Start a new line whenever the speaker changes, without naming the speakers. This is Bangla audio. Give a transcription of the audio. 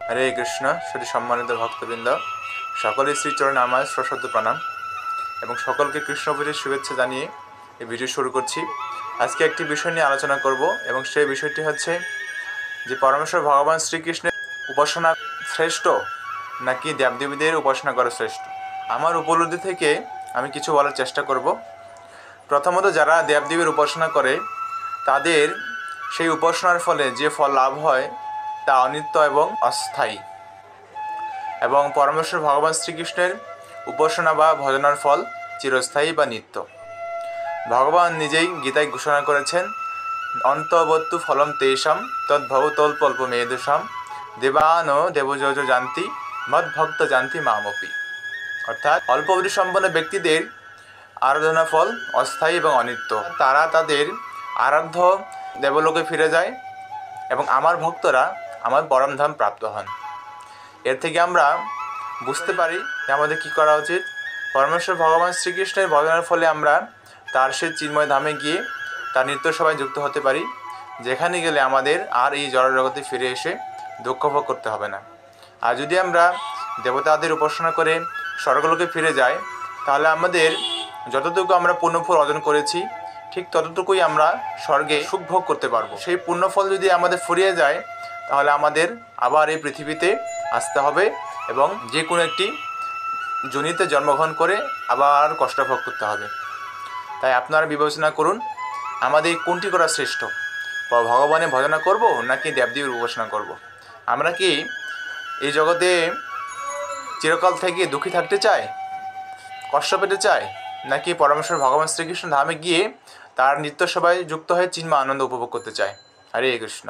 হরে কৃষ্ণ। শ্রী সম্মানিত ভক্তবৃন্দ, সকলের শ্রীচরণে আমার সশ্রদ্ধ প্রণাম এবং সকলকে কৃষ্ণপূজার শুভেচ্ছা জানিয়ে এই ভিডিও শুরু করছি। আজকে একটি বিষয় নিয়ে আলোচনা করব এবং সেই বিষয়টি হচ্ছে যে পরমেশ্বর ভগবান শ্রীকৃষ্ণের উপাসনা শ্রেষ্ঠ নাকি দেবদেবীদের উপাসনা করা শ্রেষ্ঠ। আমার উপলব্ধি থেকে আমি কিছু বলার চেষ্টা করব। প্রথমত, যারা দেবদেবীর উপাসনা করে তাদের সেই উপাসনার ফলে যে ফল লাভ হয় তা অনিত্য এবং অস্থায়ী, এবং পরমেশ্বর ভগবান শ্রীকৃষ্ণের উপাসনা বা ভজনার ফল চিরস্থায়ী বা নিত্য। ভগবান নিজেই গীতায় ঘোষণা করেছেন, অন্তবত্তু ফলম তেষাম তদ্ভবতল্পল্প মেধসাম দেবান দেবযজ জানতি মদ্ভক্ত জানতি মামপি। অর্থাৎ অল্পবুদ্ধি সম্পন্ন ব্যক্তিদের আরাধনা ফল অস্থায়ী এবং অনিত্য। তারা তাদের আরাধ্য দেবলোকে ফিরে যায় এবং আমার ভক্তরা আমার পরমধাম প্রাপ্ত হন। এর থেকে আমরা বুঝতে পারি যে আমাদের কী করা উচিত। পরমেশ্বর ভগবান শ্রীকৃষ্ণের ভজনের ফলে আমরা তার সেই চিন্ময় ধামে গিয়ে তার নিত্য সভায় যুক্ত হতে পারি, যেখানে গেলে আমাদের আর এই জড়জগতে ফিরে এসে দুঃখ ভোগ করতে হবে না। আর যদি আমরা দেবতাদের উপাসনা করে স্বর্গলোকে ফিরে যাই, তাহলে আমাদের যতটুকু আমরা পুণ্যফল অর্জন করেছি ঠিক ততটুকুই আমরা স্বর্গে সুখ ভোগ করতে পারবো। সেই পুণ্যফল যদি আমাদের ফুরিয়ে যায়, তাহলে আমাদের আবার এই পৃথিবীতে আসতে হবে এবং যে কোনো একটি যোনিতে জন্মগ্রহণ করে আবার কষ্ট ভোগ করতে হবে। তাই আপনারা বিবেচনা করুন, আমাদের কোনটি করা শ্রেষ্ঠ, ভগবানের ভজনা করব নাকি দেবদেবীর উপাসনা করব। আমরা কি এই জগতে চিরকাল থেকে দুঃখী থাকতে চাই, কষ্ট পেতে চাই, নাকি পরমেশ্বর ভগবান শ্রীকৃষ্ণ ধামে গিয়ে তার নিত্য সভায় যুক্ত হয়ে চিন্ময় আনন্দ উপভোগ করতে চাই? হরে কৃষ্ণ।